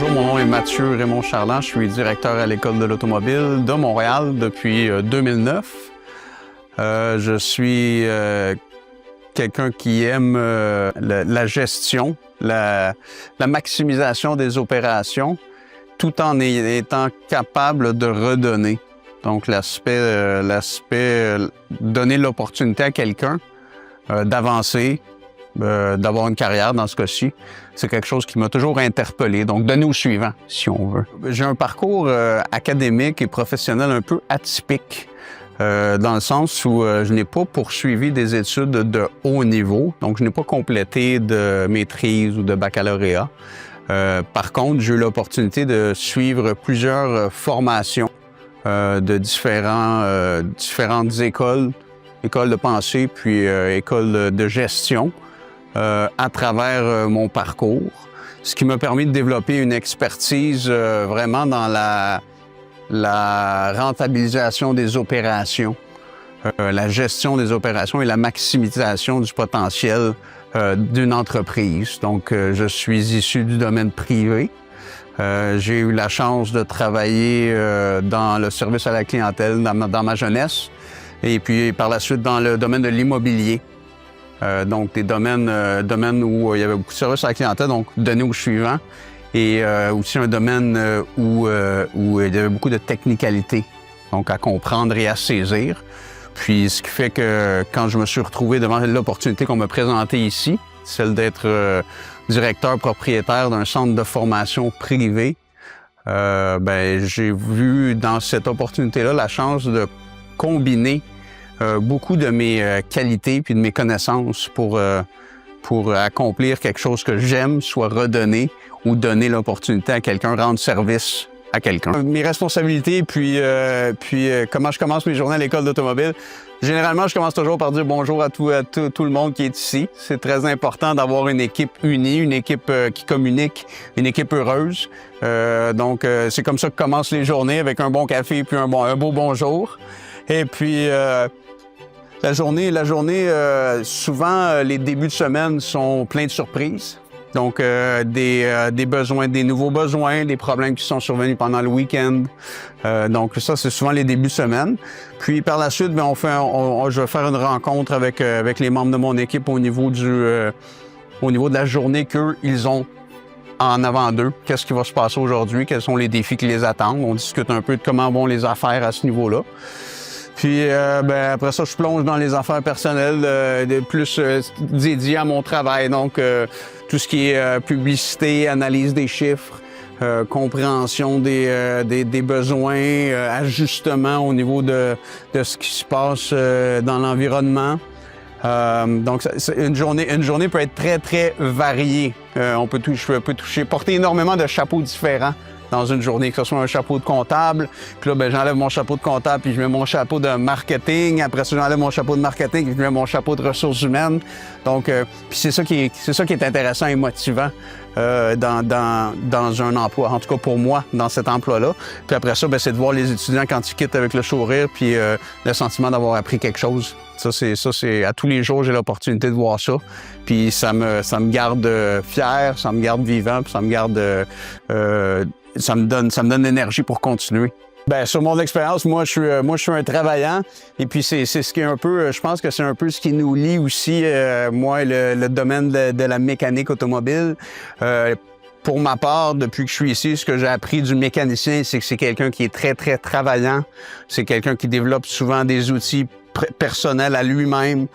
Bonjour, mon nom est Mathieu Raymond Charland. Je suis directeur à l'École de l'automobile de Montréal depuis 2009. Je suis quelqu'un qui aime la gestion, la maximisation des opérations, tout en étant capable de redonner. Donc, l'aspect donner l'opportunité à quelqu'un d'avancer, d'avoir une carrière dans ce cas-ci, c'est quelque chose qui m'a toujours interpellé. Donc, donner au suivant, si on veut. J'ai un parcours académique et professionnel un peu atypique, dans le sens où je n'ai pas poursuivi des études de haut niveau. Donc, je n'ai pas complété de maîtrise ou de baccalauréat. Par contre, j'ai eu l'opportunité de suivre plusieurs formations de différentes écoles de pensée, puis écoles de gestion, à travers mon parcours, ce qui m'a permis de développer une expertise vraiment dans la rentabilisation des opérations, la gestion des opérations et la maximisation du potentiel d'une entreprise. Donc, je suis issu du domaine privé. J'ai eu la chance de travailler dans le service à la clientèle dans ma jeunesse et puis par la suite dans le domaine de l'immobilier. Donc des domaines où il y avait beaucoup de services à la clientèle, donc donner au suivant, et aussi un domaine où il y avait beaucoup de technicalité, donc à comprendre et à saisir. Puis ce qui fait que quand je me suis retrouvé devant l'opportunité qu'on m'a présentée ici, celle d'être directeur propriétaire d'un centre de formation privé, j'ai vu dans cette opportunité-là la chance de combiner beaucoup de mes qualités puis de mes connaissances pour accomplir quelque chose que j'aime, soit redonner ou donner l'opportunité à quelqu'un, rendre service à quelqu'un. Mes responsabilités, puis comment je commence mes journées à l'école d'automobile. Généralement, je commence toujours par dire bonjour à tout le monde qui est ici. C'est très important d'avoir une équipe unie, une équipe qui communique, une équipe heureuse. Donc, c'est comme ça que commencent les journées, avec un bon café puis un beau bonjour. Et puis, la journée, souvent, les débuts de semaine sont pleins de surprises. Donc, des besoins, des nouveaux besoins, des problèmes qui sont survenus pendant le week-end. Donc, ça, c'est souvent les débuts de semaine. Puis, par la suite, je vais faire une rencontre avec les membres de mon équipe au niveau de la journée qu'ils ont en avant d'eux. Qu'est-ce qui va se passer aujourd'hui? Quels sont les défis qui les attendent? On discute un peu de comment vont les affaires à ce niveau-là. Puis après ça, je plonge dans les affaires personnelles, plus dédiées à mon travail. Donc, tout ce qui est publicité, analyse des chiffres, compréhension des besoins, ajustement au niveau de ce qui se passe dans l'environnement. Donc, une journée peut être très, très variée. Je peux porter énormément de chapeaux différents dans une journée, que ce soit un chapeau de comptable, puis là, j'enlève mon chapeau de comptable, puis je mets mon chapeau de marketing, après ça, j'enlève mon chapeau de marketing, puis je mets mon chapeau de ressources humaines. Donc, puis c'est ça qui est intéressant et motivant dans un emploi, en tout cas pour moi, dans cet emploi-là. Puis après ça, c'est de voir les étudiants quand ils quittent avec le sourire, puis le sentiment d'avoir appris quelque chose. Ça, c'est à tous les jours, j'ai l'opportunité de voir ça. Puis ça me garde fier, ça me garde vivant, puis ça me donne l'énergie pour continuer. Sur mon expérience, moi je suis un travaillant et puis c'est ce qui est un peu, je pense que c'est un peu ce qui nous lie aussi, moi, le domaine de la mécanique automobile. Pour ma part, depuis que je suis ici, ce que j'ai appris du mécanicien, c'est que c'est quelqu'un qui est très, très travaillant. C'est quelqu'un qui développe souvent des outils personnels à lui-même,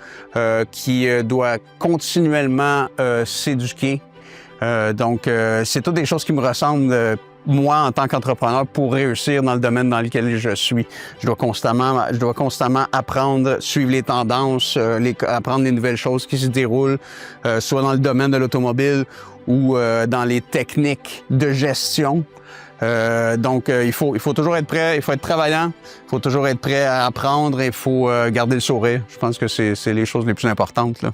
qui doit continuellement s'éduquer. Donc, c'est toutes des choses qui me ressemblent, moi, en tant qu'entrepreneur, pour réussir dans le domaine dans lequel je suis. Je dois constamment apprendre, suivre les tendances, apprendre les nouvelles choses qui se déroulent, soit dans le domaine de l'automobile ou dans les techniques de gestion. Donc, il faut toujours être prêt, il faut être travaillant, il faut toujours être prêt à apprendre et il faut garder le sourire. Je pense que c'est les choses les plus importantes, là.